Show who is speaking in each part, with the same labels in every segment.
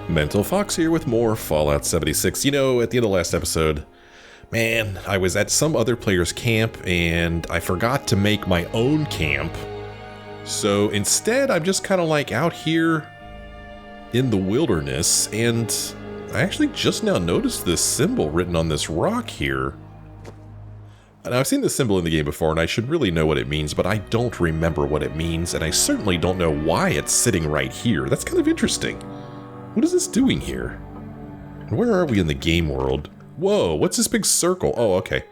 Speaker 1: Mental Fox here with more Fallout 76. You know, at the end of the last episode, man, I was at some other player's camp and I forgot to make my own camp. So instead, I'm just kind of like out here in the wilderness, and I actually just now noticed this symbol written on this rock here. And I've seen this symbol in the game before, and I should really know what it means, but I don't remember what it means, and I certainly don't know why it's sitting right here. That's kind of interesting. What is this doing here? And where are we in the game world? Whoa, what's this big circle? Oh, okay.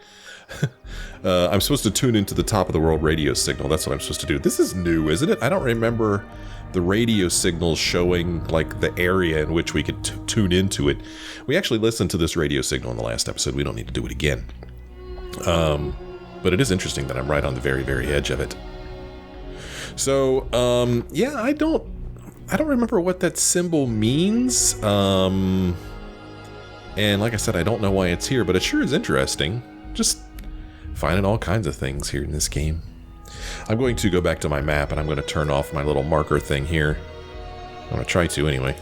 Speaker 1: I'm supposed to tune into the top of the world radio signal. That's what I'm supposed to do. This is new, isn't it? I don't remember the radio signals showing like the area in which we could tune into it. We actually listened to this radio signal in the last episode. We don't need to do it again. But it is interesting that I'm right on the very, very edge of it. So, yeah, I don't remember what that symbol means. And like I said, I don't know why it's here, but it sure is interesting. Just finding all kinds of things here in this game. I'm going to go back to my map, and I'm going to turn off my little marker thing here. I'm going to try to anyway.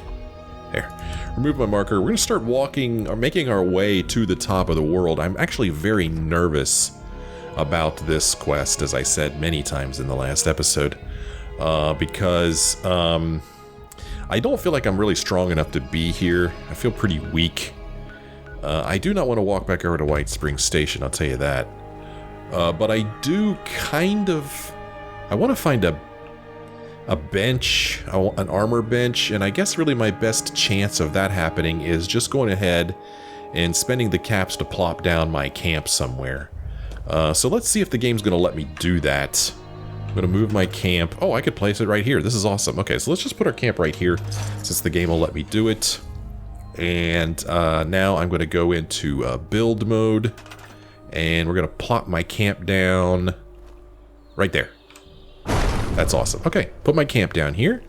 Speaker 1: There. Remove my marker. We're going to start walking, or making our way to the top of the world. I'm actually very nervous about this quest, as I said many times in the last episode. Because I don't feel like I'm really strong enough to be here. I feel pretty weak. I do not want to walk back over to White Springs Station, I'll tell you that. But I do kind of... I want to find a bench, an armor bench, and I guess really my best chance of that happening is just going ahead and spending the caps to plop down my camp somewhere. So let's see if the game's going to let me do that. I'm going to move my camp. Oh, I could place it right here. This is awesome. Okay, so let's just put our camp right here since the game will let me do it. And now I'm going to go into build mode, and we're going to plop my camp down right there. That's awesome. Okay, put my camp down here.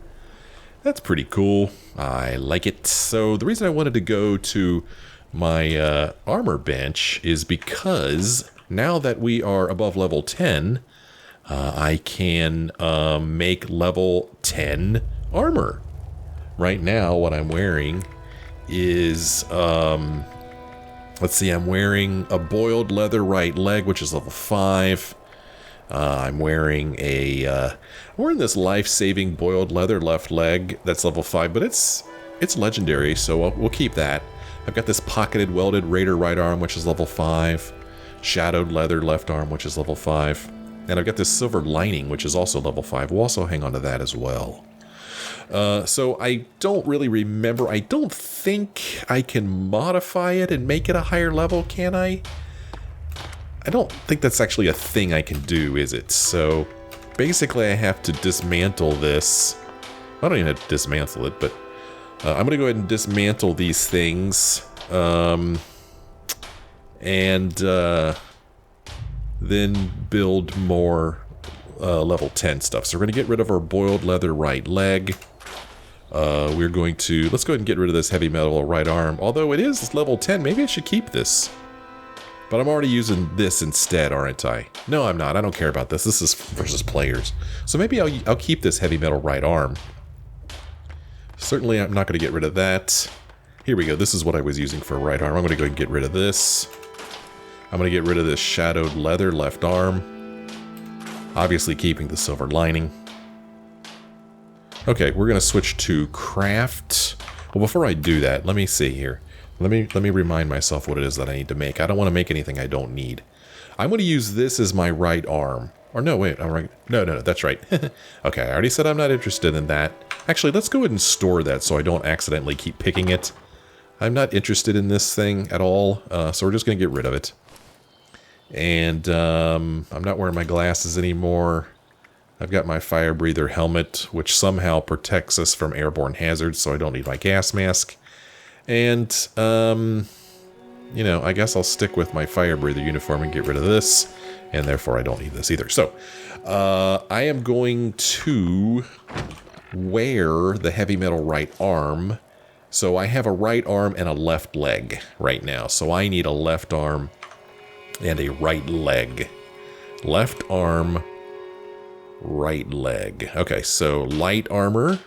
Speaker 1: That's pretty cool. I like it. So the reason I wanted to go to my armor bench is because now that we are above level 10, I can make level 10 armor. Right now, what I'm wearing is, let's see, I'm wearing a boiled leather right leg, which is level 5. I'm wearing this life-saving boiled leather left leg that's level 5, but it's legendary, so we'll keep that. I've got this pocketed welded raider right arm, which is level 5. Shadowed leather left arm, which is level 5. And I've got this silver lining, which is also level 5. We'll also hang on to that as well. So I don't really remember. I don't think I can modify it and make it a higher level, can I? I don't think that's actually a thing I can do, is it? So basically I have to dismantle this. I don't even have to dismantle it, but I'm going to go ahead and dismantle these things. And then build more level 10 stuff. So we're going to get rid of our boiled leather right leg. We're going to... Let's go ahead and get rid of this heavy metal right arm. Although it is level 10, maybe I should keep this. But I'm already using this instead, aren't I? No, I'm not. I don't care about this. This is versus players. So maybe I'll keep this heavy metal right arm. Certainly I'm not going to get rid of that. Here we go. This is what I was using for right arm. I'm going to go ahead and get rid of this. I'm going to get rid of this shadowed leather left arm. Obviously keeping the silver lining. Okay, we're going to switch to craft. Well, before I do that, let me see here. Let me remind myself what it is that I need to make. I don't want to make anything I don't need. I'm going to use this as my right arm. Or no, wait, I'm right. No, that's right. Okay, I already said I'm not interested in that. Actually, let's go ahead and store that so I don't accidentally keep picking it. I'm not interested in this thing at all, so we're just going to get rid of it. And I'm not wearing my glasses anymore. I've got my fire breather helmet, which somehow protects us from airborne hazards, so I don't need my gas mask. And, you know, I guess I'll stick with my fire breather uniform and get rid of this, and therefore I don't need this either. So, I am going to wear the heavy metal right arm. So I have a right arm and a left leg right now. So I need a left arm and a right leg. Left arm, right leg. Okay, so light armor.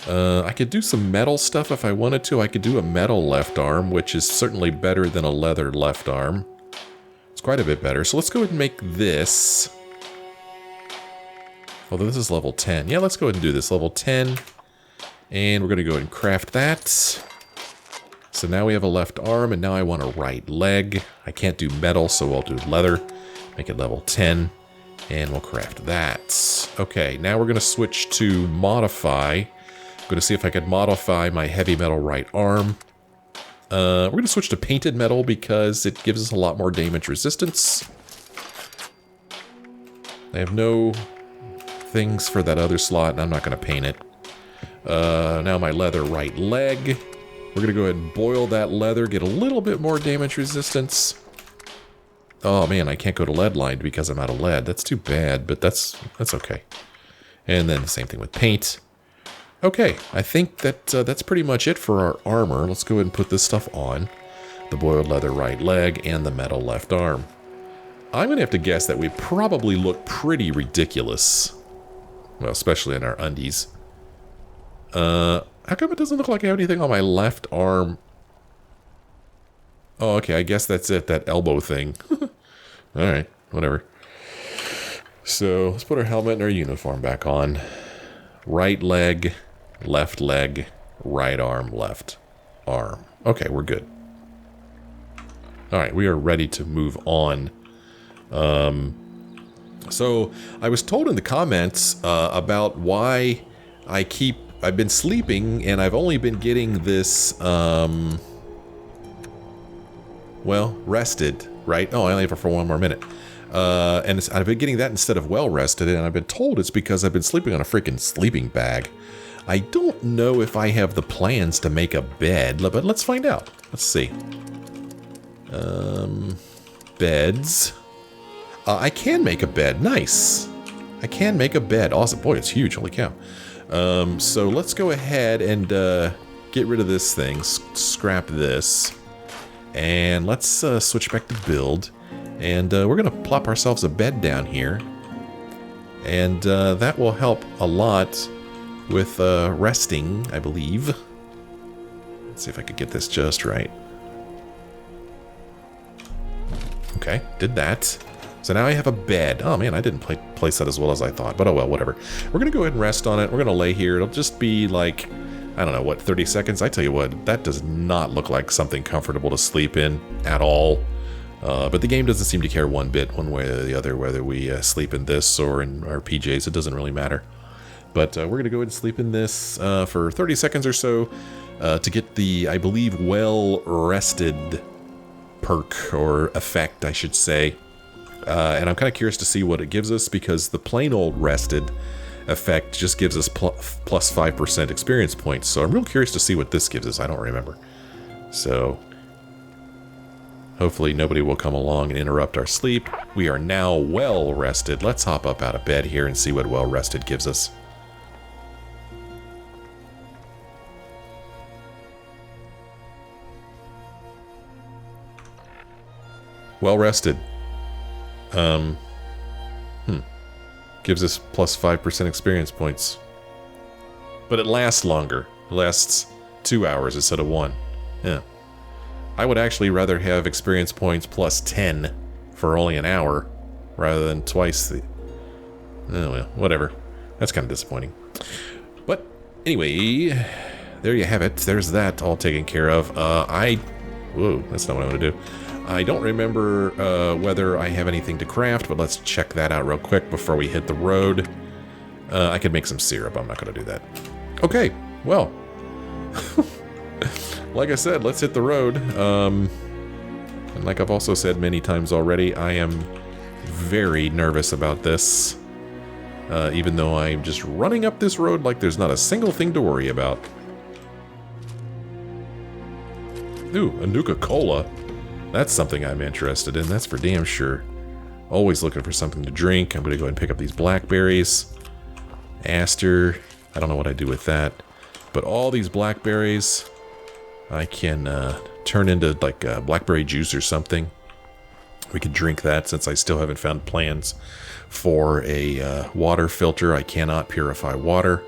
Speaker 1: I could do some metal stuff if I wanted to. I could do a metal left arm, which is certainly better than a leather left arm. It's quite a bit better. So let's go ahead and make this. Although this is level 10. Yeah, let's go ahead and do this. Level 10. And we're going to go ahead and craft that. So now we have a left arm, and now I want a right leg. I can't do metal, so I'll do leather. Make it level 10. And we'll craft that. Okay, now we're going to switch to modify. I'm going to see if I could modify my heavy metal right arm. We're going to switch to painted metal because it gives us a lot more damage resistance. I have no things for that other slot, and I'm not going to paint it. Now my leather right leg. We're going to go ahead and boil that leather, get a little bit more damage resistance. Oh man, I can't go to lead lined because I'm out of lead. That's too bad, but that's okay. And then the same thing with paint. Okay, I think that that's pretty much it for our armor. Let's go ahead and put this stuff on. The boiled leather right leg and the metal left arm. I'm going to have to guess that we probably look pretty ridiculous. Well, especially in our undies. How come it doesn't look like I have anything on my left arm? Oh, okay, I guess that's it, that elbow thing. Alright, whatever. So, let's put our helmet and our uniform back on. Right leg, right arm, left arm. Okay, we're good. Alright, we are ready to move on. So, I was told in the comments about why I've been sleeping and I've only been getting this, well, rested, right? Oh, I only have it for one more minute. And I've been getting that instead of well rested, and I've been told it's because I've been sleeping on a freaking sleeping bag. I don't know if I have the plans to make a bed, but let's find out. Let's see. Beds. I can make a bed. Nice. I can make a bed. Awesome. Boy, it's huge. Holy cow. So let's go ahead and get rid of this thing. Scrap this. And let's switch back to build. And we're going to plop ourselves a bed down here. And that will help a lot with resting, I believe. Let's see if I could get this just right. Okay, did that. So now I have a bed. Oh man, I didn't place that as well as I thought. But oh well, whatever. We're going to go ahead and rest on it. We're going to lay here. It'll just be like, I don't know, what, 30 seconds? I tell you what, that does not look like something comfortable to sleep in at all. But the game doesn't seem to care one bit, one way or the other, whether we sleep in this or in our PJs. It doesn't really matter. But we're going to go ahead and sleep in this for 30 seconds or so to get the, I believe, well-rested perk or effect, I should say. And I'm kind of curious to see what it gives us, because the plain old rested effect just gives us plus 5% experience points. So I'm real curious to see what this gives us. I don't remember. So hopefully nobody will come along and interrupt our sleep. We are now well rested. Let's hop up out of bed here and see what well rested gives us. Well rested. Gives us plus 5% experience points. But it lasts longer. It lasts 2 hours instead of 1. Yeah. I would actually rather have experience points plus 10 for only an hour rather than twice the... Oh well, whatever. That's kind of disappointing. But anyway, there you have it. There's that all taken care of. Whoa, that's not what I want to do. I don't remember whether I have anything to craft, but let's check that out real quick before we hit the road. I could make some syrup. I'm not going to do that. Okay, well. Like I said, let's hit the road. And like I've also said many times already, I am very nervous about this. Even though I'm just running up this road like there's not a single thing to worry about. Ooh, a Nuka-Cola. That's something I'm interested in, that's for damn sure. Always looking for something to drink. I'm going to go ahead and pick up these blackberries. Aster. I don't know what I do with that. But all these blackberries, I can turn into like blackberry juice or something. We could drink that since I still haven't found plans for a water filter. I cannot purify water.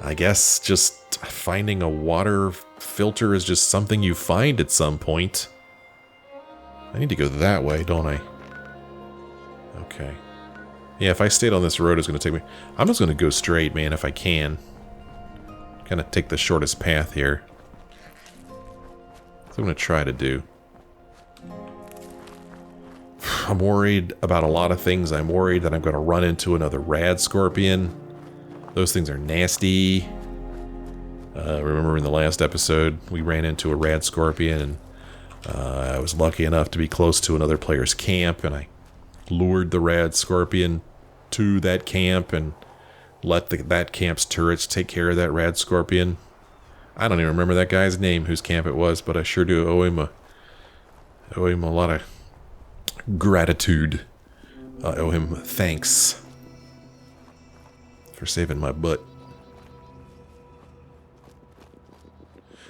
Speaker 1: I guess just finding a water filter is just something you find at some point. I need to go that way, don't I? Okay. Yeah, if I stayed on this road, it's going to take me... I'm just going to go straight, man, if I can. Kind of take the shortest path here. That's what I'm going to try to do. I'm worried about a lot of things. I'm worried that I'm going to run into another rad scorpion. Those things are nasty. Remember in the last episode, we ran into a rad scorpion, and I was lucky enough to be close to another player's camp, and I lured the rad scorpion to that camp and let that camp's turrets take care of that rad scorpion. I don't even remember that guy's name, whose camp it was, but I sure do owe him a lot of gratitude. I owe him thanks for saving my butt.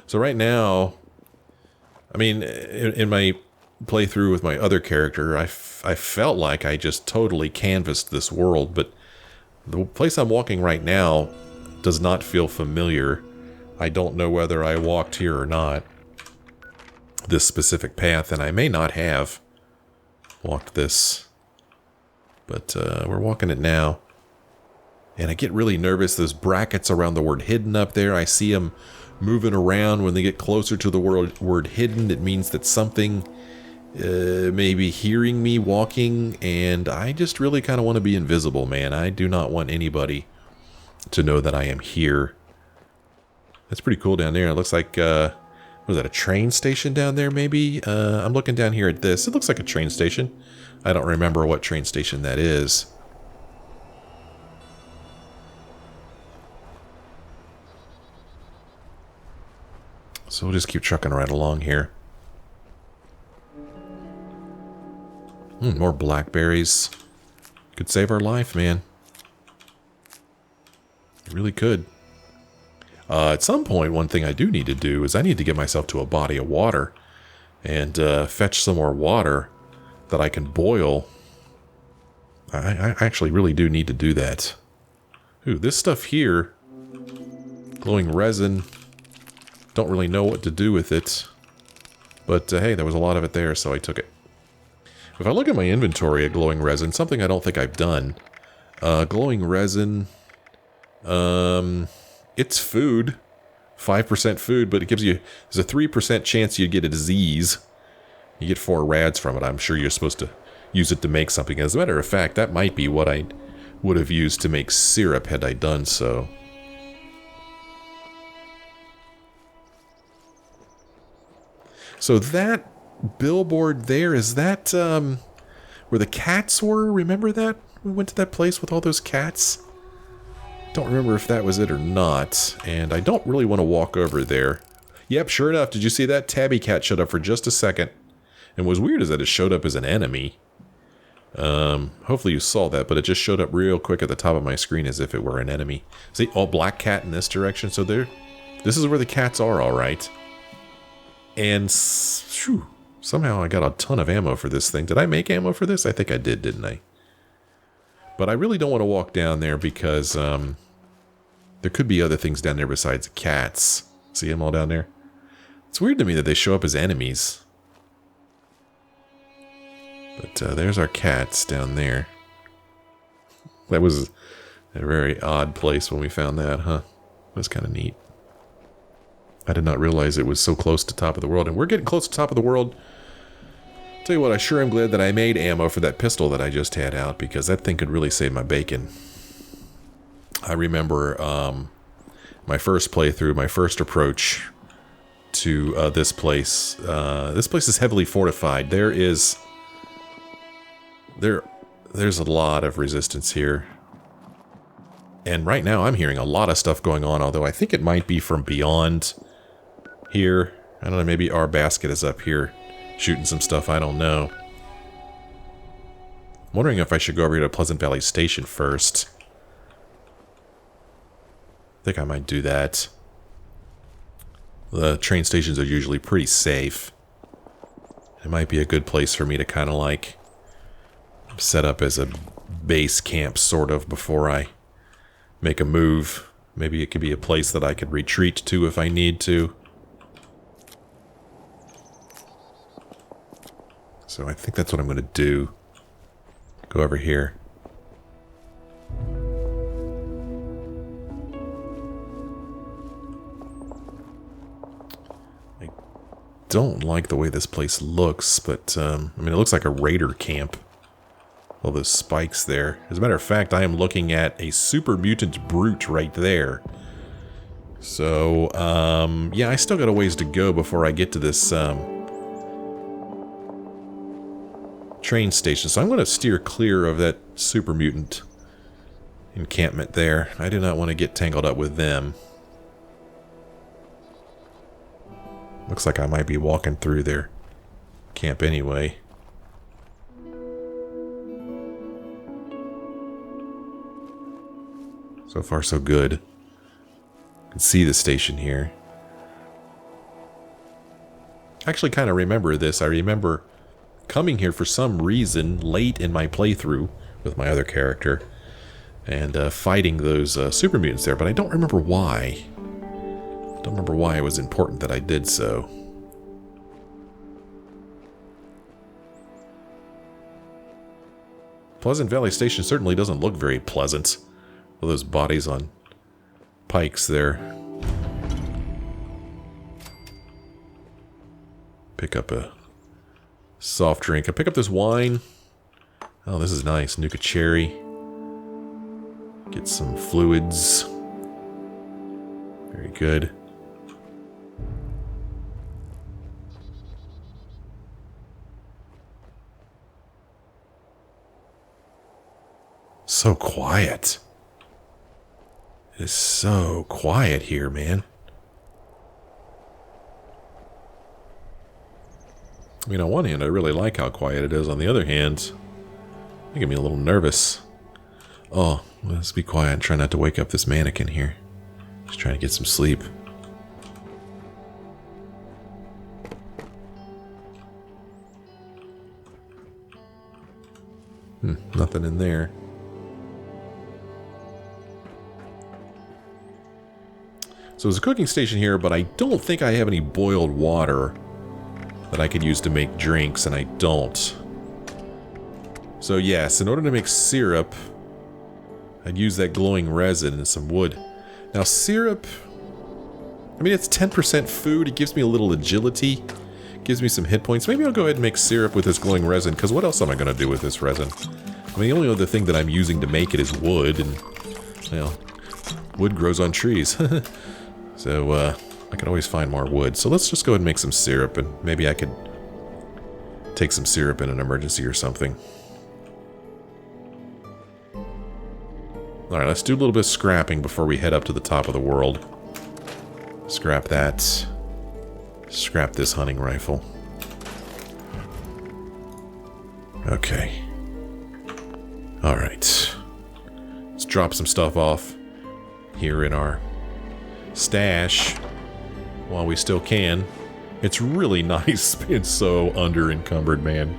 Speaker 1: So right now, I mean, in my playthrough with my other character, I felt like I just totally canvassed this world, but the place I'm walking right now does not feel familiar. I don't know whether I walked here or not, this specific path, and I may not have walked this, but we're walking it now. And I get really nervous. Those brackets around the word hidden up there, I see them moving around. When they get closer to the word hidden, it means that something may be hearing me walking, and I just really kind of want to be invisible, man. I do not want anybody to know that I am here. That's pretty cool down there. It looks like, was that a train station down there, maybe? I'm looking down here at this. It looks like a train station. I don't remember what train station that is. So we'll just keep trucking right along here. More blackberries. Could save our life, man. It really could. At some point, one thing I do need to do is I need to get myself to a body of water and fetch some more water that I can boil. I actually really do need to do that. Ooh, this stuff here, glowing resin, don't really know what to do with it. But hey, there was a lot of it there, so I took it. If I look at my inventory at glowing resin, something I don't think I've done. Glowing resin, it's food, 5% food, but it gives you, there's a 3% chance you get a disease. You get 4 rads from it. I'm sure you're supposed to use it to make something. As a matter of fact, that might be what I would have used to make syrup had I done so. So that billboard there, is that where the cats were? Remember that? We went to that place with all those cats? Don't remember if that was it or not, and I don't really want to walk over there. Yep, sure enough, did you see that? Tabby Cat showed up for just a second. And what's weird is that it showed up as an enemy. Hopefully you saw that, but it just showed up real quick at the top of my screen as if it were an enemy. See, all black cat in this direction, so there. This is where the cats are, alright. And whew, somehow I got a ton of ammo for this thing. Did I make ammo for this? I think I did, didn't I? But I really don't want to walk down there because there could be other things down there besides cats. See them all down there? It's weird to me that they show up as enemies. But there's our cats down there. That was a very odd place when we found that, huh? It was kind of neat. I did not realize it was so close to top of the world. And we're getting close to top of the world. Tell you what, I sure am glad that I made ammo for that pistol that I just had out, because that thing could really save my bacon. I remember my first playthrough, my first approach to this place. This place is heavily fortified. There's a lot of resistance here. And right now I'm hearing a lot of stuff going on, although I think it might be from beyond here. I don't know, maybe our basket is up here shooting some stuff, I don't know. I'm wondering if I should go over here to Pleasant Valley Station first. I think I might do that. The train stations are usually pretty safe. It might be a good place for me to kind of like set up as a base camp, sort of, before I make a move. Maybe it could be a place that I could retreat to if I need to. So I think that's what I'm going to do. Go over here. I don't like the way this place looks, but, I mean, it looks like a raider camp. All those spikes there. As a matter of fact, I am looking at a super mutant brute right there. So, yeah, I still got a ways to go before I get to this, train station. So I'm going to steer clear of that super mutant encampment there. I do not want to get tangled up with them. Looks like I might be walking through their camp anyway. So far, so good. You can see the station here. I actually kind of remember this. I remember coming here for some reason late in my playthrough with my other character and fighting those super mutants there, but I don't remember why. I don't remember why it was important that I did so. Pleasant Valley Station certainly doesn't look very pleasant. All those bodies on pikes there. Pick up a soft drink. I pick up this wine. Oh, this is nice. Nuka cherry. Get some fluids. Very good. So quiet. It is so quiet here, man. I mean, on one hand, I really like how quiet it is. On the other hand, it get me a little nervous. Oh, let's be quiet and try not to wake up this mannequin here. Just trying to get some sleep. Nothing in there. So there's a cooking station here, but I don't think I have any boiled water that I could use to make drinks, and I don't. So yes, in order to make syrup, I'd use that glowing resin and some wood. Now syrup, I mean, it's 10% food. It gives me a little agility. Gives me some hit points. Maybe I'll go ahead and make syrup with this glowing resin, because what else am I going to do with this resin? I mean, the only other thing that I'm using to make it is wood, and, well, wood grows on trees. So, I could always find more wood. So let's just go ahead and make some syrup, and maybe I could take some syrup in an emergency or something. Alright, let's do a little bit of scrapping before we head up to the top of the world. Scrap that. Scrap this hunting rifle. Okay. Alright. Let's drop some stuff off here in our stash while we still can. It's really nice being so under-encumbered, man.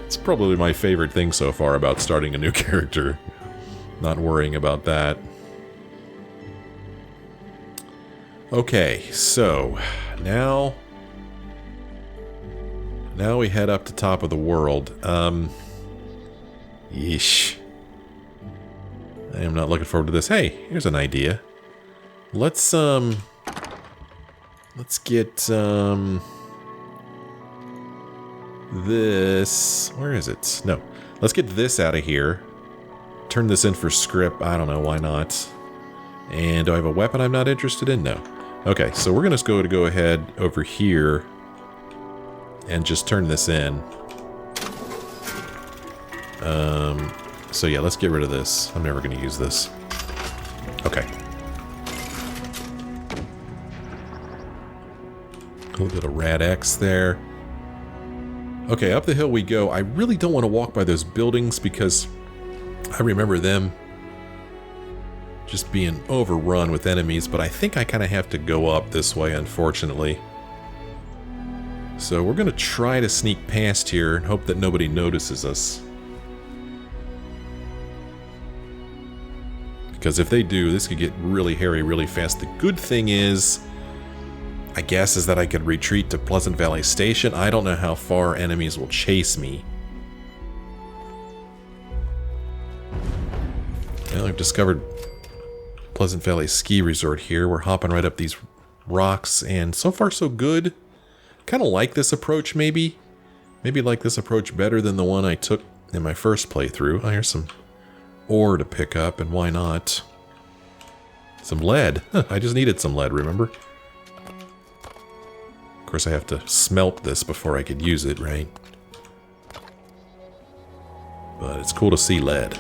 Speaker 1: It's probably my favorite thing so far about starting a new character. Not worrying about that. Okay, so now we head up to top of the world. Yeesh. I am not looking forward to this. Hey, here's an idea. Let's get, this... Where is it? No. Let's get this out of here. Turn this in for script. I don't know, why not? And do I have a weapon I'm not interested in? No. Okay, so we're going to go ahead over here and just turn this in. So yeah, let's get rid of this. I'm never going to use this. Okay. A little bit of Rad X there. Okay, up the hill we go. I really don't want to walk by those buildings because I remember them just being overrun with enemies, but I think I kind of have to go up this way, unfortunately. So we're going to try to sneak past here and hope that nobody notices us. Because if they do, this could get really hairy really fast. The good thing is, I guess, is that I could retreat to Pleasant Valley Station. I don't know how far enemies will chase me. Well, I've discovered Pleasant Valley Ski Resort here. We're hopping right up these rocks, and so far so good. Kind of like this approach, maybe. Maybe like this approach better than the one I took in my first playthrough. Oh, here's some ore to pick up, and why not? Some lead. Huh, I just needed some lead, remember? Of course, I have to smelt this before I could use it, right? But it's cool to see lead.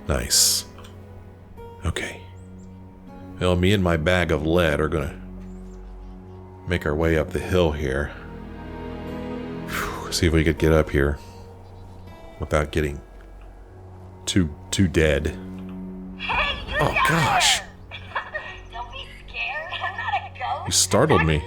Speaker 1: Nice. Okay. Well, me and my bag of lead are gonna make our way up the hill here. Whew, see if we could get up here without getting too dead.
Speaker 2: Hey, you
Speaker 1: oh gosh!
Speaker 2: Don't be scared. I'm not a ghost.
Speaker 1: You startled me.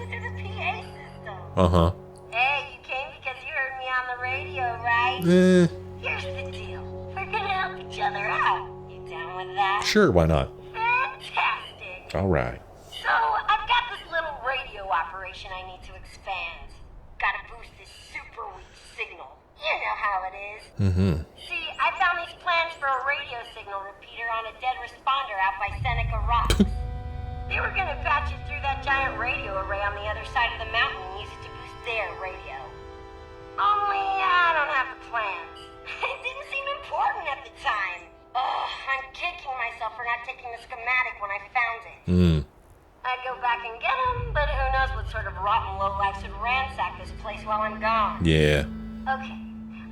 Speaker 1: Uh-huh.
Speaker 2: Hey, you came because you heard me on the radio, right? Here's the deal. We're gonna help each other out. You down with that?
Speaker 1: Sure, why not?
Speaker 2: Fantastic.
Speaker 1: All right.
Speaker 2: So, I've got this little radio operation I need to expand. Gotta boost this super weak signal. You know how it is.
Speaker 1: Mm-hmm.
Speaker 2: See, I found these plans for a radio signal repeater on a dead responder out by Seneca Rocks. They were gonna patch it through that giant radio array on the other side of the mountain and use it to boost their radio. Only I don't have the plans. It didn't seem important at the time. Ugh, I'm kicking myself for not taking the schematic when I found it. I'd go back and get them, but who knows what sort of rotten lowlife should ransack this place while I'm gone.
Speaker 1: Yeah.
Speaker 2: Okay,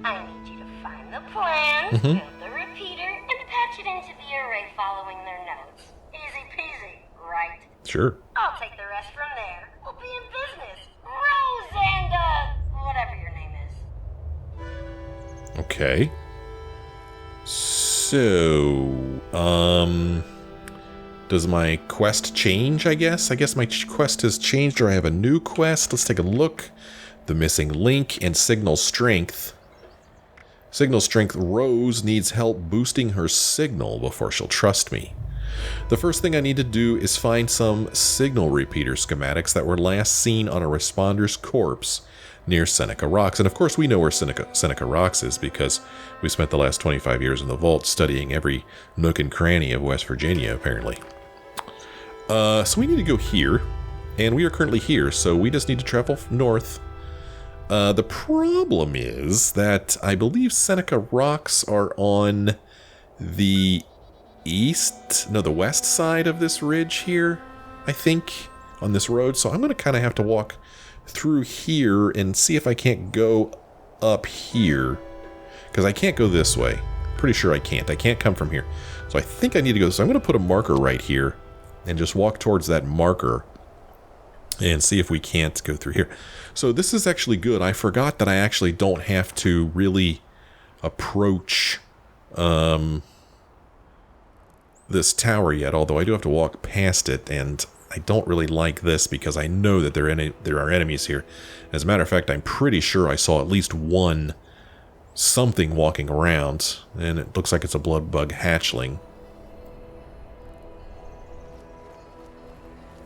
Speaker 2: I need you to find the plans, build the repeater, and patch it into the array following their notes. Easy peasy, right?
Speaker 1: Sure.
Speaker 2: I'll take the rest from there. We'll be in business. Rose and, whatever your name is.
Speaker 1: Okay. So, does my quest change, I guess? I guess my quest has changed, or I have a new quest. Let's take a look. The missing link and signal strength. Signal strength. Rose needs help boosting her signal before she'll trust me. The first thing I need to do is find some signal repeater schematics that were last seen on a responder's corpse near Seneca Rocks. And of course we know where Seneca Rocks is because we spent the last 25 years in the vault studying every nook and cranny of West Virginia, apparently. So we need to go here, and we are currently here, so we just need to travel north. The problem is that I believe Seneca Rocks are on the the west side of this ridge here, I think, on this road. So I'm going to kind of have to walk through here and see if I can't go up here, because I can't go this way. Pretty sure I can't. I can't come from here. So I think I need to go this way. I'm going to put a marker right here and just walk towards that marker and see if we can't go through here. So this is actually good. I forgot that I actually don't have to really approach this tower yet, although I do have to walk past it, and I don't really like this because I know that there are enemies here. As a matter of fact, I'm pretty sure I saw at least one something walking around, and it looks like it's a blood bug hatchling.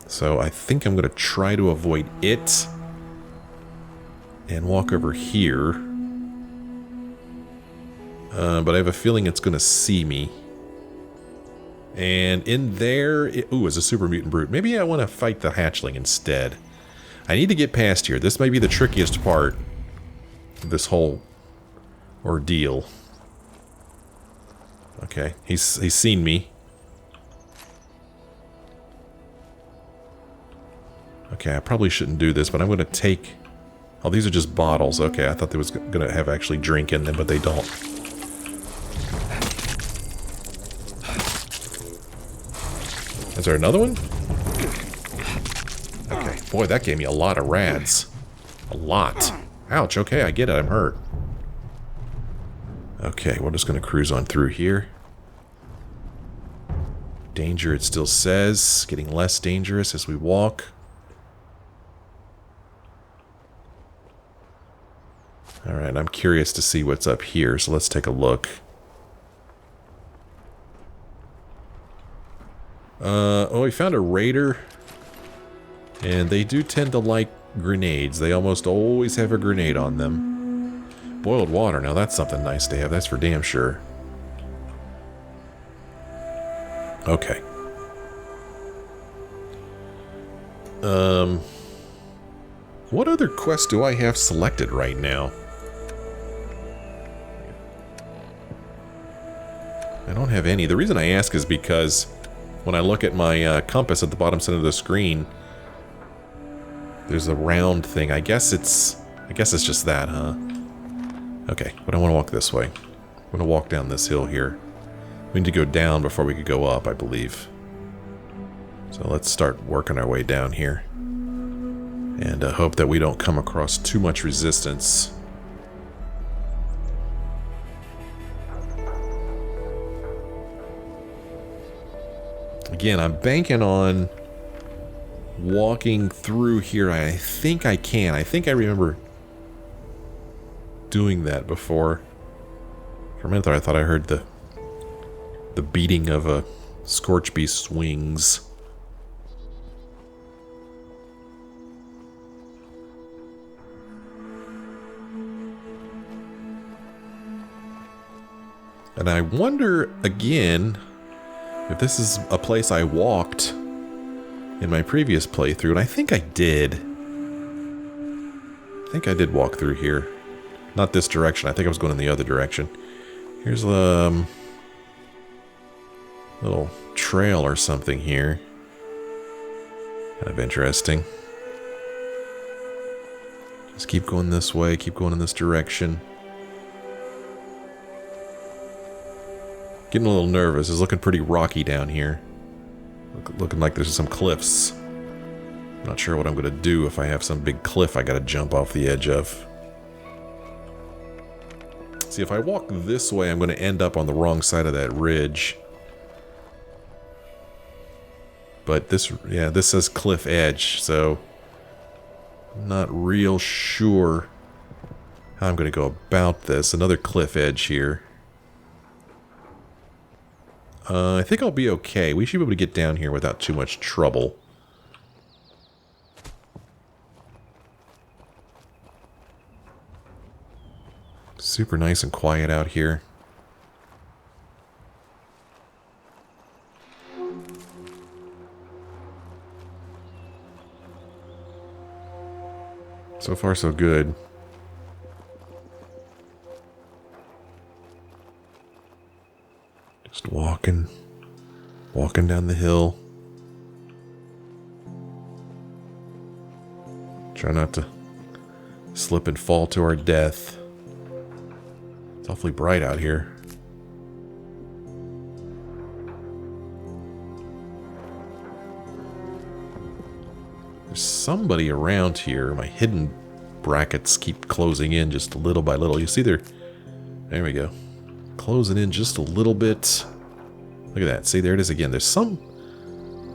Speaker 1: So I think I'm going to try to avoid it and walk over here. But I have a feeling it's going to see me. And in there, is a super mutant brute. Maybe I want to fight the hatchling instead. I need to get past here. This may be the trickiest part of this whole ordeal. Okay, he's seen me. Okay, I probably shouldn't do this, but I'm going to take... Oh, these are just bottles. Okay, I thought they was going to have actually drink in them, but they don't. Is there another one? Okay, boy, that gave me a lot of rads. A lot. Ouch, okay, I get it, I'm hurt. Okay, we're just going to cruise on through here. Danger, it still says. Getting less dangerous as we walk. Alright, I'm curious to see what's up here, so let's take a look. Oh, we found a raider. And they do tend to like grenades. They almost always have a grenade on them. Boiled water, now that's something nice to have. That's for damn sure. Okay. What other quests do I have selected right now? I don't have any. The reason I ask is because when I look at my compass at the bottom center of the screen, there's a round thing. I guess it's just that, huh? Okay, but I want to walk this way. I'm going to walk down this hill here. We need to go down before we could go up, I believe. So let's start working our way down here. And hope that we don't come across too much resistance. Again, I'm banking on walking through here. I think I can. I think I remember doing that before. For a minute there, I thought I heard the beating of a scorch beast's wings. And I wonder, again, if this is a place I walked in my previous playthrough, and I think I did. I think I did walk through here. Not this direction, I think I was going in the other direction. Here's a little trail or something here. Kind of interesting. Just keep going this way, keep going in this direction. Getting a little nervous. It's looking pretty rocky down here. Looking like there's some cliffs. Not sure what I'm going to do if I have some big cliff I got to jump off the edge of. See, if I walk this way, I'm going to end up on the wrong side of that ridge. But this, yeah, this says cliff edge, so I'm not real sure how I'm going to go about this. Another cliff edge here. I think I'll be okay. We should be able to get down here without too much trouble. Super nice and quiet out here. So far, so good. Just walking down the hill. Try not to slip and fall to our death. It's awfully bright out here. There's somebody around here. My hidden brackets keep closing in just little by little. You see there we go. Closing in just a little bit. Look at that. See, there it is again. There's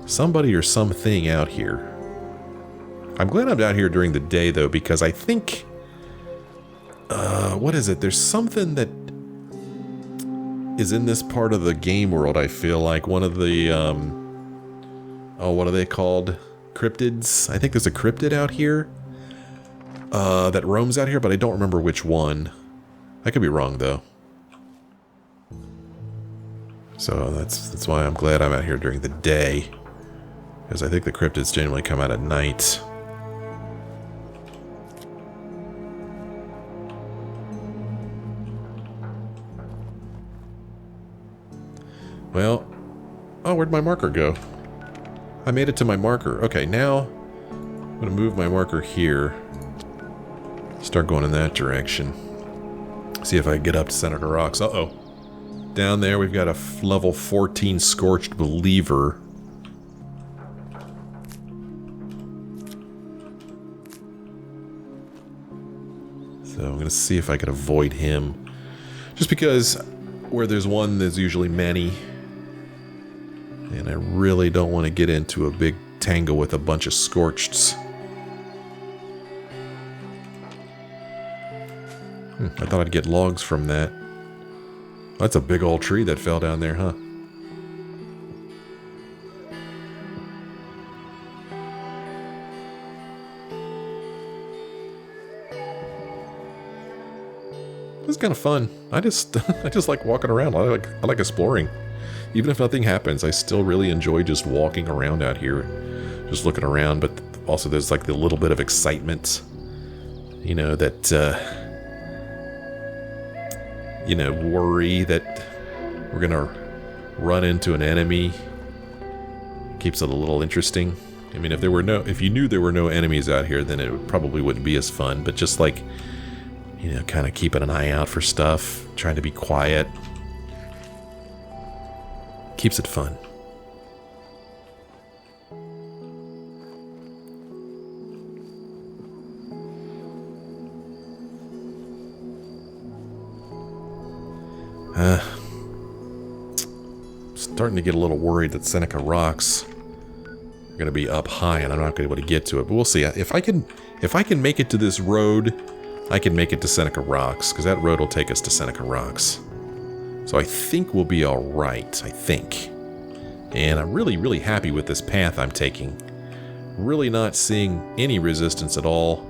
Speaker 1: somebody or something out here. I'm glad I'm out here during the day, though, because I think... what is it? There's something that is in this part of the game world, I feel like. One of the... what are they called? Cryptids? I think there's a cryptid out here that roams out here, but I don't remember which one. I could be wrong, though. So that's why I'm glad I'm out here during the day. Because I think the cryptids generally come out at night. Well, oh, where'd my marker go? I made it to my marker. Okay, now I'm going to move my marker here. Start going in that direction. See if I can get up to Seneca Rocks. Uh-oh. Down there, we've got a level 14 Scorched Believer. So I'm going to see if I can avoid him. Just because where there's one, there's usually many. And I really don't want to get into a big tangle with a bunch of Scorcheds. I thought I'd get logs from that. That's a big old tree that fell down there, huh? is kind of fun. I just I just like walking around. I like exploring. Even if nothing happens, I still really enjoy just walking around out here, just looking around. But also there's like the little bit of excitement, you know, that you know, worry that we're gonna run into an enemy. Keeps it a little interesting. I mean, if you knew there were no enemies out here, then it probably wouldn't be as fun. But just like, you know, kind of keeping an eye out for stuff, trying to be quiet, keeps it fun. Starting to get a little worried that Seneca Rocks are going to be up high and I'm not going to be able to get to it. But we'll see. If I can make it to this road, I can make it to Seneca Rocks, because that road will take us to Seneca Rocks. So I think we'll be all right. I think. And I'm really, really happy with this path I'm taking. Really not seeing any resistance at all.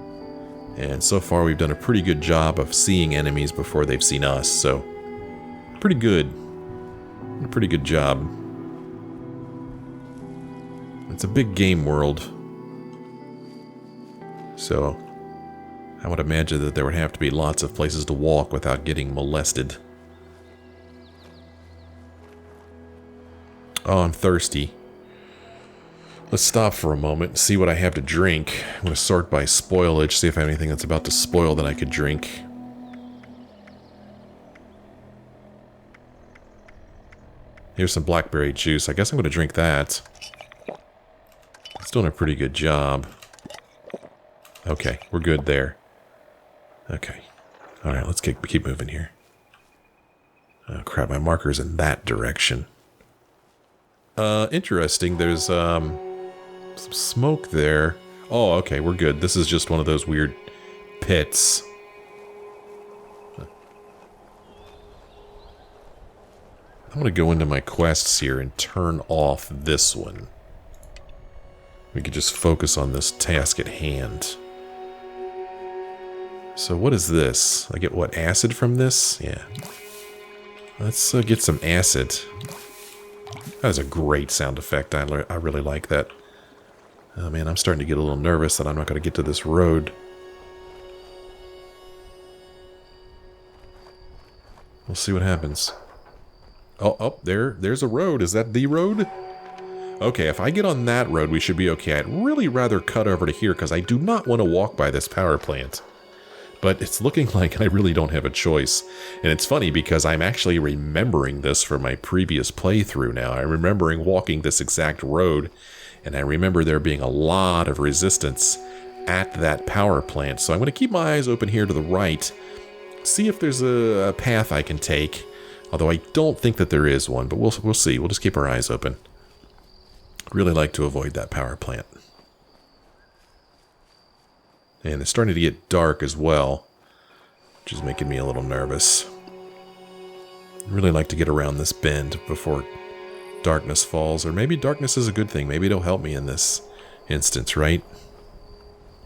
Speaker 1: And so far we've done a pretty good job of seeing enemies before they've seen us. So pretty good. A pretty good job. It's a big game world. So I would imagine that there would have to be lots of places to walk without getting molested. Oh, I'm thirsty. Let's stop for a moment and see what I have to drink. I'm going to sort by spoilage, see if I have anything that's about to spoil that I could drink. Here's some blackberry juice. I guess I'm going to drink that. It's doing a pretty good job. Okay, we're good there. Okay. Alright, let's keep moving here. Oh crap, my marker's in that direction. Interesting. There's some smoke there. Oh, okay, we're good. This is just one of those weird pits. I'm going to go into my quests here and turn off this one. We could just focus on this task at hand. So what is this? I get what, acid from this? Yeah. Let's get some acid. That is a great sound effect. I really like that. Oh man, I'm starting to get a little nervous that I'm not going to get to this road. We'll see what happens. Oh, there's a road. Is that the road? Okay, if I get on that road, we should be okay. I'd really rather cut over to here, because I do not want to walk by this power plant. But it's looking like I really don't have a choice. And it's funny, because I'm actually remembering this from my previous playthrough now. I'm remembering walking this exact road, and I remember there being a lot of resistance at that power plant. So I'm going to keep my eyes open here to the right, see if there's a path I can take. Although I don't think that there is one, but we'll see. We'll just keep our eyes open. Really like to avoid that power plant. And it's starting to get dark as well, which is making me a little nervous. Really like to get around this bend before darkness falls. Or maybe darkness is a good thing. Maybe it'll help me in this instance, right?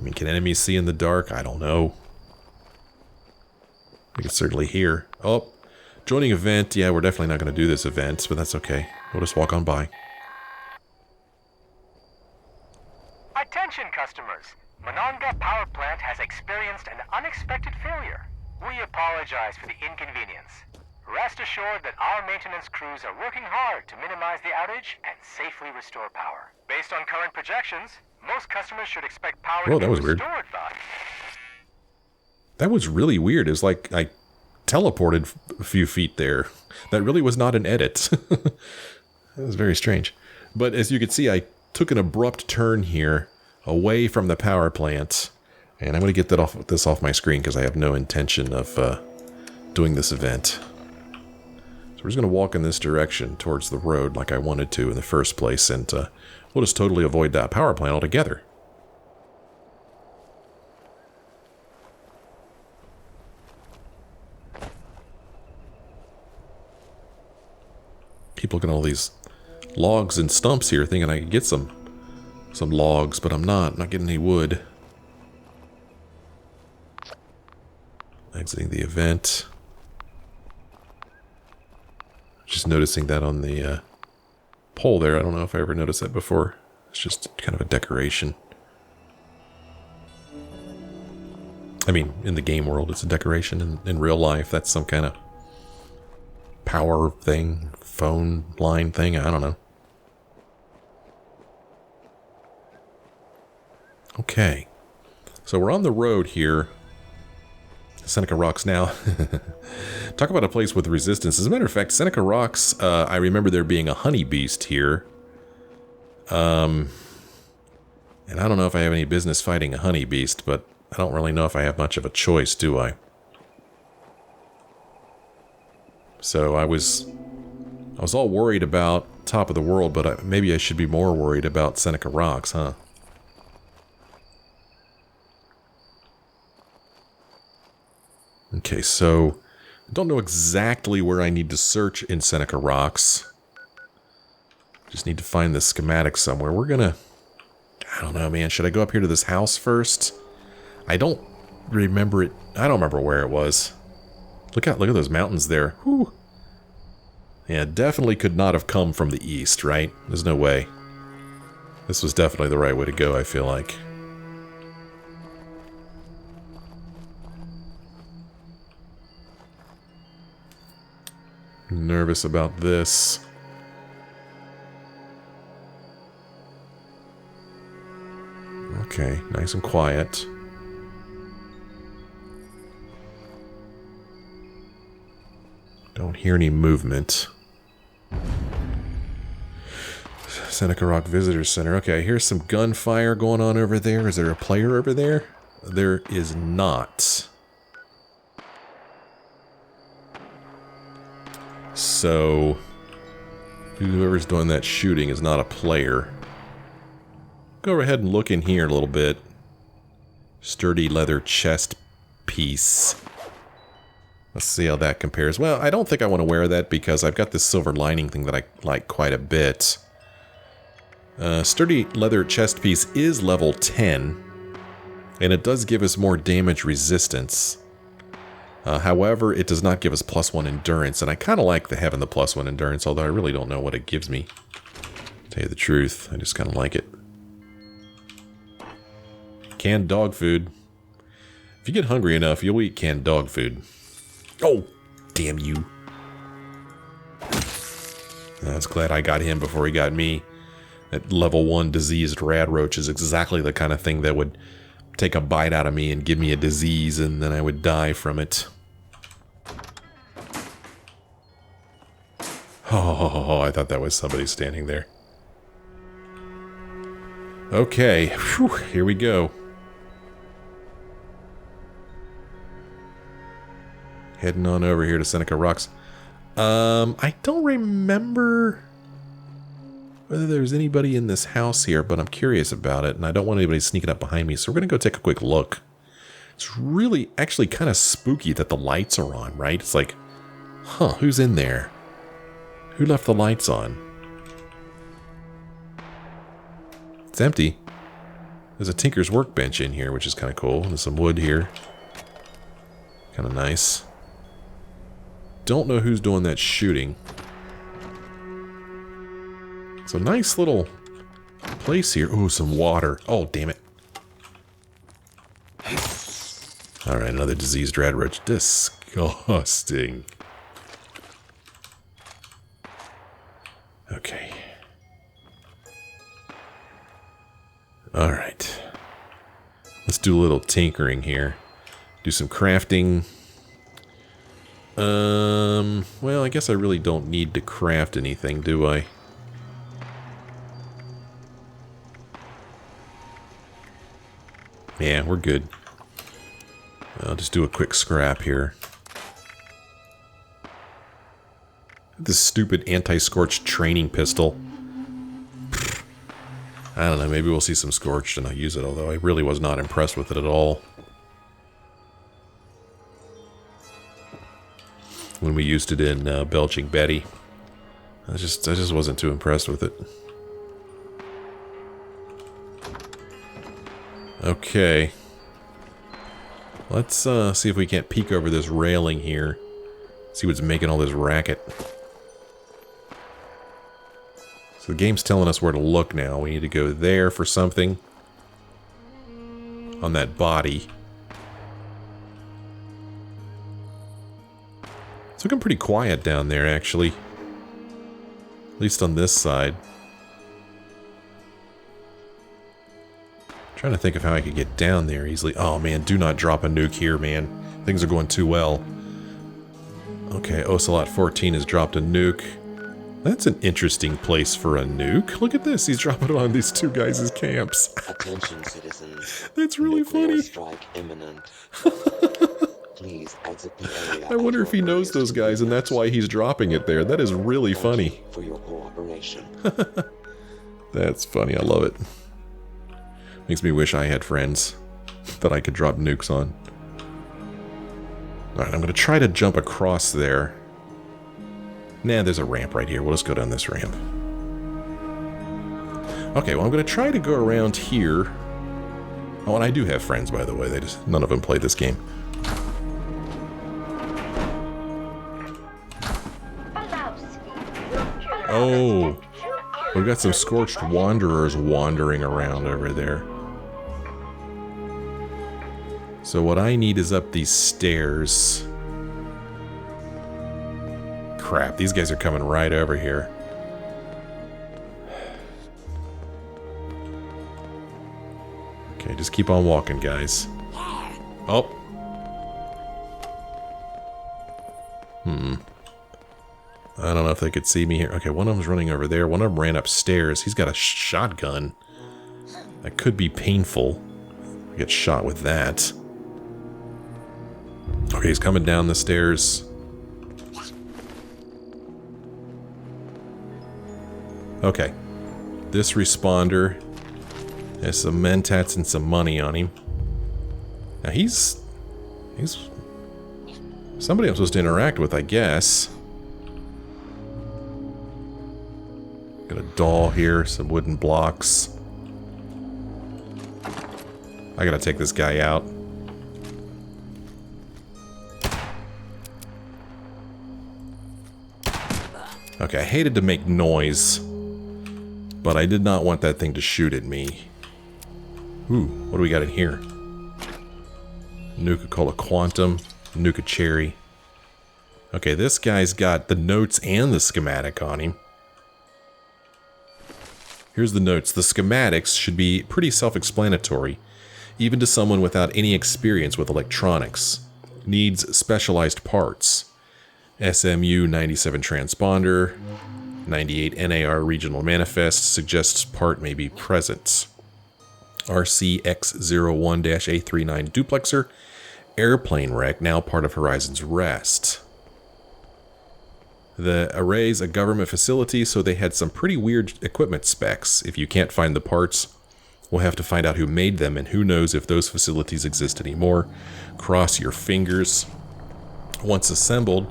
Speaker 1: I mean, can enemies see in the dark? I don't know. We can certainly hear. Oh! Joining event, yeah, we're definitely not going to do this event, but that's okay. We'll just walk on by.
Speaker 3: Attention customers! Monongah Power Plant has experienced an unexpected failure. We apologize for the inconvenience. Rest assured that our maintenance crews are working hard to minimize the outage and safely restore power. Based on current projections, most customers should expect power to be restored by...
Speaker 1: That was really weird. It was like I teleported a few feet there. That really was not an edit. That was very strange. But as you can see, I took an abrupt turn here away from the power plant, and I'm going to get this off my screen because I have no intention of doing this event. So we're just going to walk in this direction towards the road like I wanted to in the first place, and we'll just totally avoid that power plant altogether. Keep looking at all these logs and stumps here, thinking I could get some logs, but I'm not getting any wood. Exiting the event. just noticing that on the pole there. I don't know if I ever noticed that before. It's just kind of a decoration. I mean, in the game world, it's a decoration. In real life, that's some kind of power thing, phone line thing. I don't know. Okay. So we're on the road here. Seneca Rocks now. Talk about a place with resistance. As a matter of fact, Seneca Rocks, I remember there being a honey beast here. And I don't know if I have any business fighting a honey beast, but I don't really know if I have much of a choice, do I? So I was all worried about Top of the World, but maybe I should be more worried about Seneca Rocks, huh? Okay, so I don't know exactly where I need to search in Seneca Rocks. Just need to find the schematic somewhere. We're gonna... I don't know, man. Should I go up here to this house first? I don't remember it. I don't remember where it was. Look at those mountains there. Whew. Yeah, definitely could not have come from the east, right? There's no way. This was definitely the right way to go, I feel like. Nervous about this. Okay, nice and quiet. Don't hear any movement. Seneca Rock Visitor Center. Okay, here's some gunfire going on over there. Is there a player over there? There is not. So, whoever's doing that shooting is not a player. Go ahead and look in here a little bit. Sturdy leather chest piece. Let's see how that compares. Well, I don't think I want to wear that because I've got this silver lining thing that I like quite a bit. Sturdy leather chest piece is level 10. And it does give us more damage resistance. However, it does not give us +1 endurance, and I kind of like having the +1 endurance, although I really don't know what it gives me. To tell you the truth, I just kind of like it. Canned dog food. If you get hungry enough, you'll eat canned dog food. Oh, damn you. I was glad I got him before he got me. That level 1 diseased rad roach is exactly the kind of thing that would take a bite out of me and give me a disease, and then I would die from it. Oh, I thought that was somebody standing there. Okay, whew, here we go. Heading on over here to Seneca Rocks. I don't remember whether there's anybody in this house here, but I'm curious about it, and I don't want anybody sneaking up behind me, so we're going to go take a quick look. It's really actually kind of spooky that the lights are on, right? It's like, huh, who's in there? Who left the lights on? It's empty. There's a tinker's workbench in here, which is kind of cool. There's some wood here. Kind of nice. Don't know who's doing that shooting. It's a nice little place here. Ooh, some water. Oh, damn it. Alright, another diseased rad roach. Disgusting. Okay. Alright. Let's do a little tinkering here. Do some crafting. Well, I guess I really don't need to craft anything, do I? Yeah, we're good. I'll just do a quick scrap here. This stupid anti-scorched training pistol. I don't know, maybe we'll see some scorched and I'll use it, although I really was not impressed with it at all. When we used it in Belching Betty. I just wasn't too impressed with it. Okay. Let's see if we can't peek over this railing here. See what's making all this racket. So the game's telling us where to look now. We need to go there for something. On that body. It's looking pretty quiet down there, actually. At least on this side. Trying to think of how I could get down there easily. Oh man, do not drop a nuke here, man. Things are going too well. Okay, Ocelot 14 has dropped a nuke. That's an interesting place for a nuke. Look at this, he's dropping it on these two guys' camps.
Speaker 4: Attention, citizens.
Speaker 1: That's really funny.
Speaker 4: Strike imminent. Please exit the area.
Speaker 1: I wonder if he knows those guys and that's why he's dropping it there. That is really funny.
Speaker 4: For your cooperation.
Speaker 1: That's funny, I love it. Makes me wish I had friends that I could drop nukes on. Alright, I'm going to try to jump across there. Nah, there's a ramp right here. We'll just go down this ramp. Okay, well I'm going to try to go around here. Oh, and I do have friends, by the way. They just none of them played this game. Oh, we've got some scorched wanderers wandering around over there. So what I need is up these stairs. Crap, these guys are coming right over here. Okay, just keep on walking, guys. Oh. I don't know if they could see me here. Okay, one of them's running over there. One of them ran upstairs. He's got a shotgun. That could be painful. I get shot with that. Okay, he's coming down the stairs. Okay. This responder has some mentats and some money on him. Now he's somebody I'm supposed to interact with, I guess. Got a doll here, some wooden blocks. I gotta take this guy out. Okay, I hated to make noise, but I did not want that thing to shoot at me. Ooh, what do we got in here? Nuka-Cola Quantum, Nuka-Cherry. Okay, this guy's got the notes and the schematic on him. Here's the notes. The schematics should be pretty self-explanatory, even to someone without any experience with electronics. Needs specialized parts. SMU 97 transponder, 98 NAR regional manifest suggests part may be present. RCX01-A39 duplexer, airplane wreck, now part of Horizon's Rest. The array's a government facility, so they had some pretty weird equipment specs. If you can't find the parts, we'll have to find out who made them, and who knows if those facilities exist anymore. Cross your fingers. Once assembled,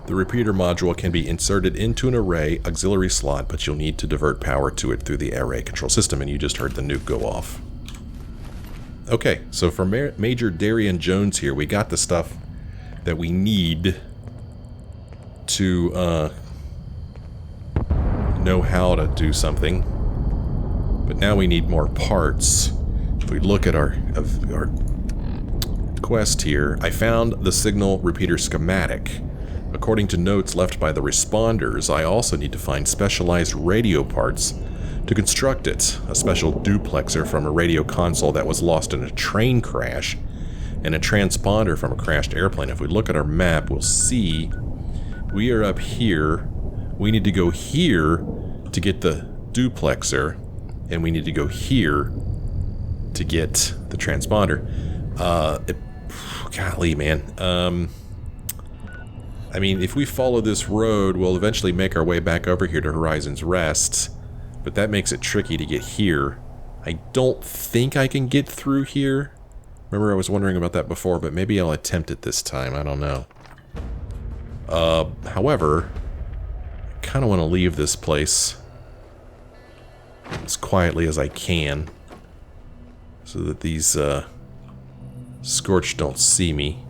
Speaker 1: the repeater module can be inserted into an array auxiliary slot, but you'll need to divert power to it through the array control system, and you just heard the nuke go off. Okay, so for Major Darian Jones here, we got the stuff that we need to know how to do something. But now we need more parts. If we look at our quest here, I found the signal repeater schematic. According to notes left by the responders, I also need to find specialized radio parts to construct it. A special duplexer from a radio console that was lost in a train crash, and a transponder from a crashed airplane. If we look at our map, we'll see we are up here. We need to go here to get the duplexer, and we need to go here to get the transponder. Golly, man. I mean, if we follow this road, we'll eventually make our way back over here to Horizon's Rest, but that makes it tricky to get here. I don't think I can get through here. Remember, I was wondering about that before, but maybe I'll attempt it this time. I don't know. However, I kind of want to leave this place as quietly as I can, so that these Scorch don't see me.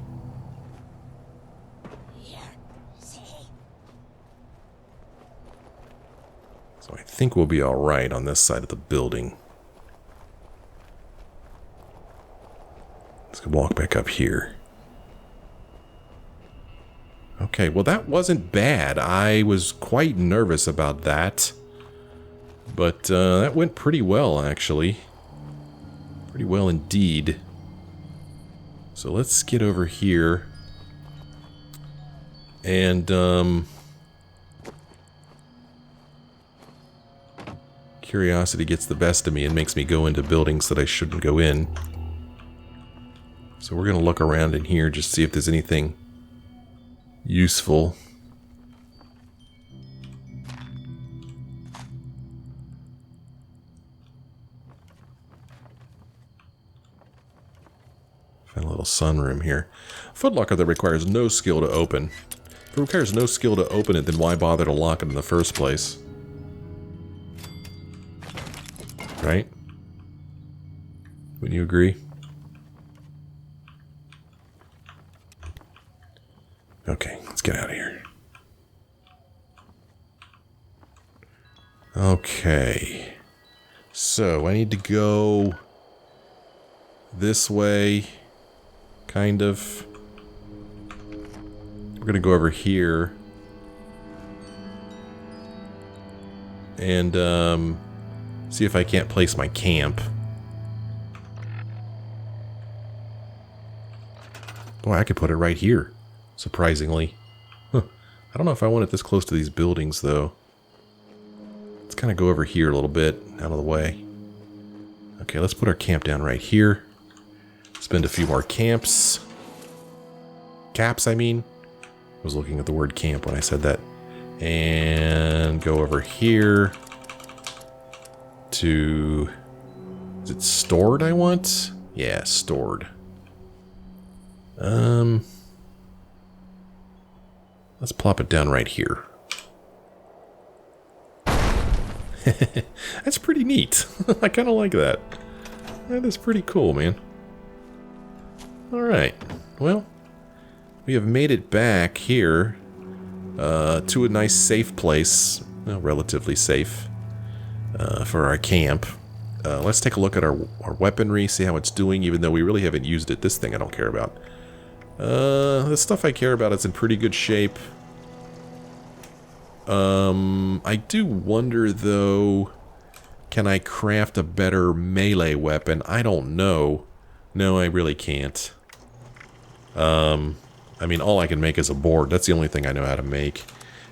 Speaker 1: So I think we'll be alright on this side of the building. Let's walk back up here. Okay, well that wasn't bad. I was quite nervous about that. But that went pretty well, actually. Pretty well indeed. So let's get over here. And, curiosity gets the best of me and makes me go into buildings that I shouldn't go in. So we're going to look around in here, just see if there's anything useful. Find a little sunroom here. Footlocker that requires no skill to open. If it requires no skill to open it, then why bother to lock it in the first place? Right? Wouldn't you agree? Okay, let's get out of here. Okay. So, I need to go this way, kind of. We're gonna go over here. And, see if I can't place my camp. Boy, I could put it right here, surprisingly. Huh. I don't know if I want it this close to these buildings, though. Let's kind of go over here a little bit, out of the way. Okay, let's put our camp down right here. Spend a few more camps. Caps, I mean. I was looking at the word camp when I said that. And go over here to... Is it stored I want? Yeah, stored. Let's plop it down right here. That's pretty neat. I kind of like that. That is pretty cool, man. Alright. Well, we have made it back here to a nice safe place. Well, relatively safe for our camp. Let's take a look at our weaponry, see how it's doing, even though we really haven't used it. This thing I don't care about. The stuff I care about is in pretty good shape. I do wonder, though, can I craft a better melee weapon? I don't know. No, I really can't. I mean, all I can make is a board. That's the only thing I know how to make.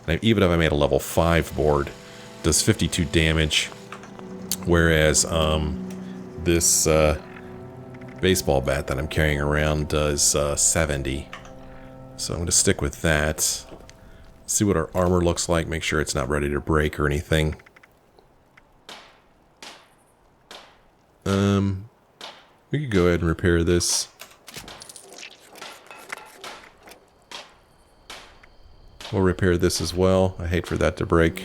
Speaker 1: And even if I made a level 5 board, it does 52 damage. Whereas, this, baseball bat that I'm carrying around does 70. So I'm going to stick with that. See what our armor looks like. Make sure it's not ready to break or anything. We could go ahead and repair this. We'll repair this as well. I hate for that to break.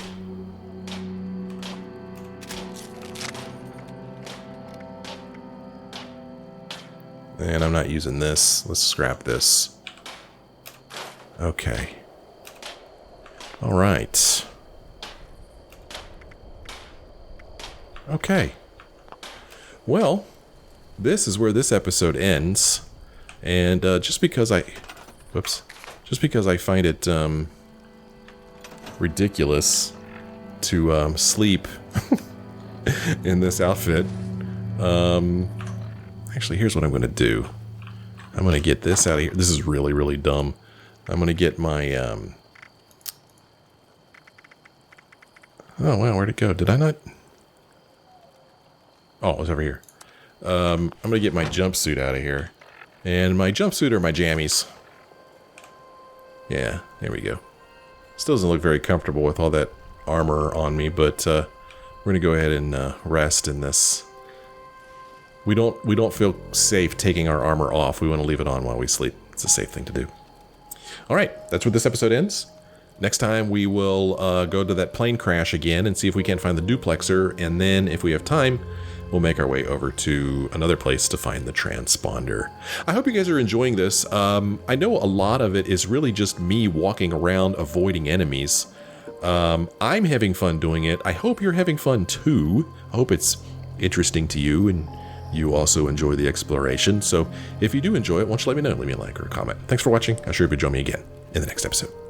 Speaker 1: And I'm not using this. Let's scrap this. Okay. Alright. Okay. Well, this is where this episode ends. And just because I... Whoops. Just because I find it ridiculous to sleep in this outfit. Actually, here's what I'm going to do. I'm going to get this out of here. This is really, really dumb. I'm going to get my... Oh, wow, where'd it go? Did I not... Oh, it was over here. I'm going to get my jumpsuit out of here. And my jumpsuit are my jammies. Yeah, there we go. Still doesn't look very comfortable with all that armor on me, but we're going to go ahead and rest in this. We don't feel safe taking our armor off. We want to leave it on while we sleep. It's a safe thing to do. All right, that's where this episode ends. Next time we will go to that plane crash again and see if we can't find the duplexer, and then if we have time, we'll make our way over to another place to find the transponder. I hope you guys are enjoying this. I know a lot of it is really just me walking around avoiding enemies. I'm having fun doing it. I hope you're having fun too. I hope it's interesting to you and you also enjoy the exploration. So if you do enjoy it, why don't you let me know? Leave me a like or a comment. Thanks for watching. I'm sure you'll join me again in the next episode.